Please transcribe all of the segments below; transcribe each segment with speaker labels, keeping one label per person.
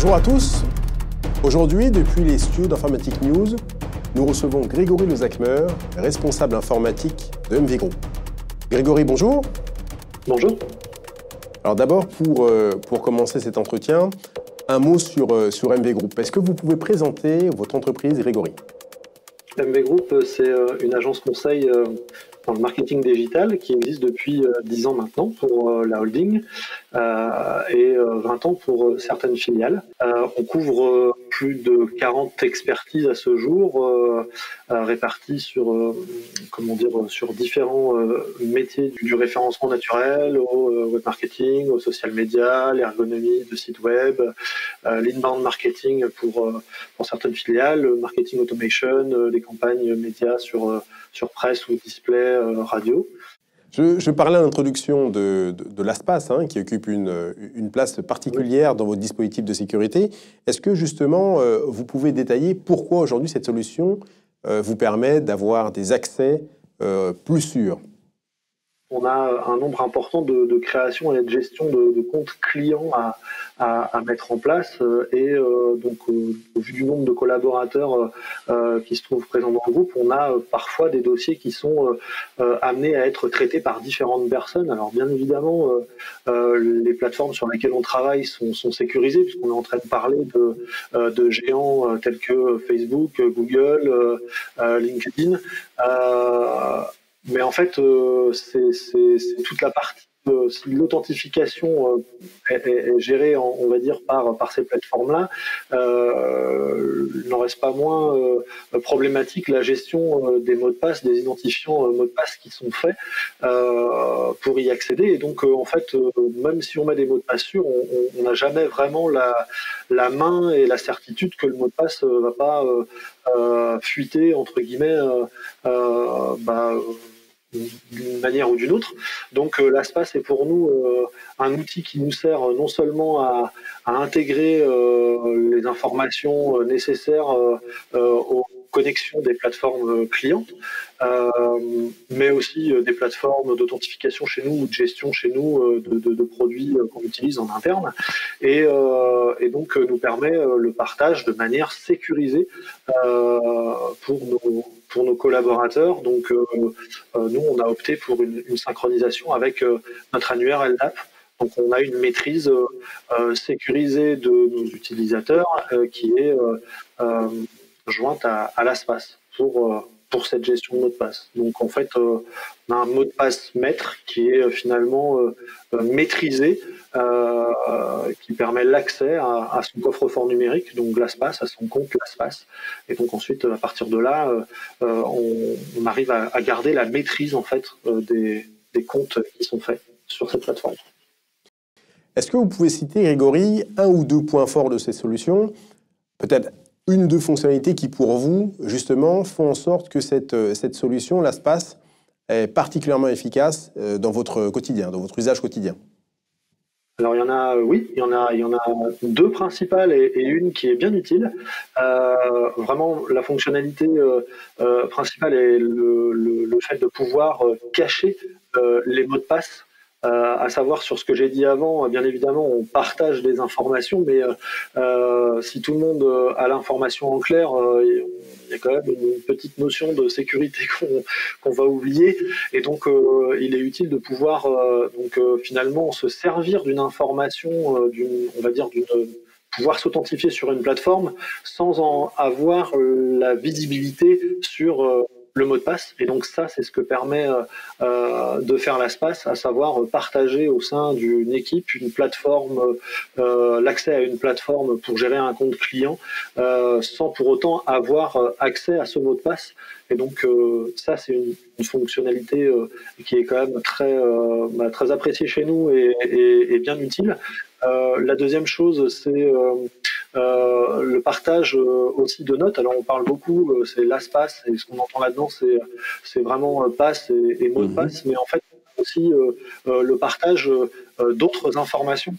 Speaker 1: Bonjour à tous. Aujourd'hui, depuis les studios d'Informatique News, nous recevons Grégory Lezachmer, responsable informatique de MV Group. Grégory, bonjour.
Speaker 2: Bonjour.
Speaker 1: Alors d'abord, pour commencer cet entretien, un mot sur MV Group. Est-ce que vous pouvez présenter votre entreprise, Grégory ?
Speaker 2: MV Group, c'est une agence conseil dans le marketing digital qui existe depuis 10 ans maintenant pour la holding et 20 ans pour certaines filiales. On couvre plus de 40 expertises à ce jour, réparties sur, sur différents métiers du référencement naturel, au web marketing, au social media, l'ergonomie de site web, l'inbound marketing pour certaines filiales, le marketing automation, les campagnes médias sur presse ou display radio.
Speaker 1: Je parlais à l'introduction de l'ASPAS, qui occupe une place particulière dans votre dispositif de sécurité. Est-ce que justement, vous pouvez détailler pourquoi aujourd'hui cette solution vous permet d'avoir des accès plus sûrs ?
Speaker 2: On a un nombre important de création et de gestion de comptes clients à mettre en place et donc au vu du nombre de collaborateurs qui se trouvent présents dans le groupe, on a parfois des dossiers qui sont amenés à être traités par différentes personnes. Alors bien évidemment, les plateformes sur lesquelles on travaille sont sécurisées puisqu'on est en train de parler de géants tels que Facebook, Google, LinkedIn. Mais en fait, c'est toute la partie. Si l'authentification est gérée, on va dire, par ces plateformes-là, il n'en reste pas moins problématique la gestion des mots de passe, des identifiants mots de passe qui sont faits pour y accéder. Et donc, en fait, même si on met des mots de passe sûrs, on n'a jamais vraiment la main et la certitude que le mot de passe ne va pas fuiter, entre guillemets, d'une manière ou d'une autre. Donc l'ASPAS est pour nous un outil qui nous sert non seulement à intégrer les informations nécessaires aux connexions des plateformes clientes, mais aussi des plateformes d'authentification chez nous ou de gestion chez nous de produits qu'on utilise en interne, et donc nous permet le partage de manière sécurisée pour nos collaborateurs. Donc nous, on a opté pour une synchronisation avec notre annuaire LDAP. Donc on a une maîtrise sécurisée de nos utilisateurs qui est jointe à l'ASPAS pour cette gestion de mot de passe. Donc en fait, on a un mot de passe maître qui est finalement maîtrisé, qui permet l'accès à son coffre-fort numérique, donc l'ASPAS, à son compte l'ASPAS. Et donc ensuite, à partir de là, on arrive à garder la maîtrise en fait des comptes qui sont faits sur cette plateforme.
Speaker 1: Est-ce que vous pouvez citer, Grégory, un ou deux points forts de ces solutions ? Peut-être une ou deux fonctionnalités qui, pour vous, justement, font en sorte que cette solution, l'ASPAS, est particulièrement efficace dans votre quotidien, dans votre usage quotidien.
Speaker 2: Alors il y en a, oui, il y en a deux principales et une qui est bien utile. Vraiment, la fonctionnalité principale est le fait de pouvoir cacher les mots de passe. À savoir sur ce que j'ai dit avant, bien évidemment, on partage des informations, mais si tout le monde a l'information en clair, il y a quand même une petite notion de sécurité qu'on va oublier. Et donc, il est utile de pouvoir finalement se servir d'une information, pouvoir s'authentifier sur une plateforme sans en avoir la visibilité sur le mot de passe. Et donc ça, c'est ce que permet de faire l'ASPAS, à savoir partager au sein d'une équipe une plateforme, l'accès à une plateforme pour gérer un compte client, sans pour autant avoir accès à ce mot de passe. Et donc ça, c'est une fonctionnalité qui est quand même très appréciée chez nous et bien utile. La deuxième chose, c'est le partage aussi de notes. Alors on parle beaucoup, c'est l'ASPAS, et ce qu'on entend là-dedans, c'est vraiment passe et mot de passe, mais en fait aussi le partage d'autres informations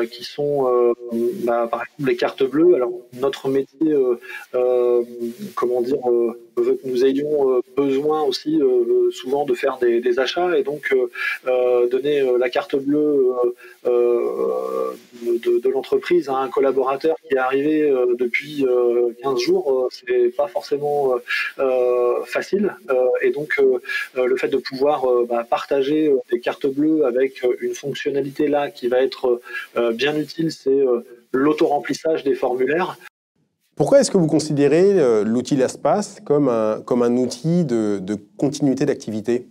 Speaker 2: qui sont par exemple les cartes bleues. Alors notre métier veut que nous ayons besoin aussi souvent de faire des achats et donc donner la carte bleue de l'entreprise à un collaborateur qui est arrivé depuis 15 jours, c'est pas forcément facile. Et donc le fait de pouvoir partager des cartes bleues avec une fonctionnalité là qui va être bien utile, c'est l'auto-remplissage des formulaires.
Speaker 1: Pourquoi est-ce que vous considérez l'outil LastPass comme un outil de continuité d'activité?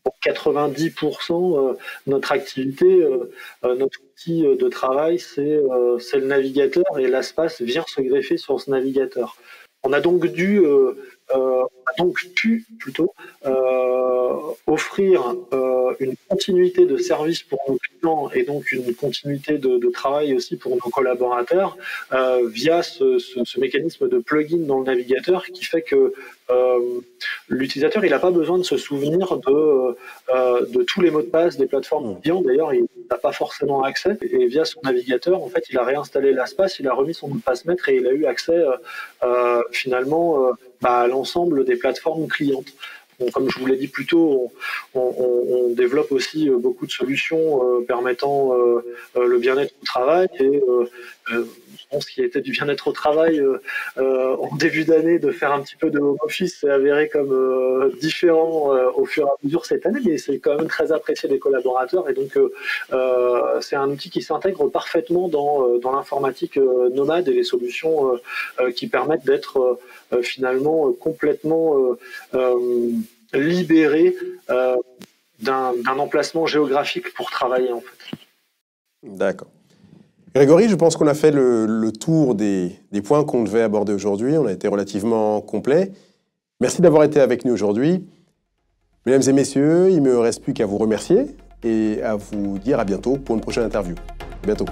Speaker 2: Pour 90% notre activité, notre outil de travail, c'est le navigateur et LastPass vient se greffer sur ce navigateur. On a donc pu plutôt offrir une continuité de service pour nos clients et donc une continuité de travail aussi pour nos collaborateurs via ce mécanisme de plugin dans le navigateur qui fait que l'utilisateur il n'a pas besoin de se souvenir de tous les mots de passe des plateformes clients. D'ailleurs, il n'a pas forcément accès et via son navigateur, en fait, il a réinstallé LastPass, il a remis son mot de passe maître et il a eu accès finalement à l'ensemble des plateformes clientes. Bon, comme je vous l'ai dit plus tôt, on développe aussi beaucoup de solutions permettant le bien-être au travail et ce qui était du bien-être au travail en début d'année, de faire un petit peu de home office, s'est avéré comme différent au fur et à mesure cette année, mais c'est quand même très apprécié des collaborateurs et donc c'est un outil qui s'intègre parfaitement dans l'informatique nomade et les solutions qui permettent d'être finalement complètement libéré d'un emplacement géographique pour travailler en fait.
Speaker 1: D'accord. Grégory, je pense qu'on a fait le tour des points qu'on devait aborder aujourd'hui. On a été relativement complet. Merci d'avoir été avec nous aujourd'hui. Mesdames et messieurs, il ne me reste plus qu'à vous remercier et à vous dire à bientôt pour une prochaine interview. À bientôt.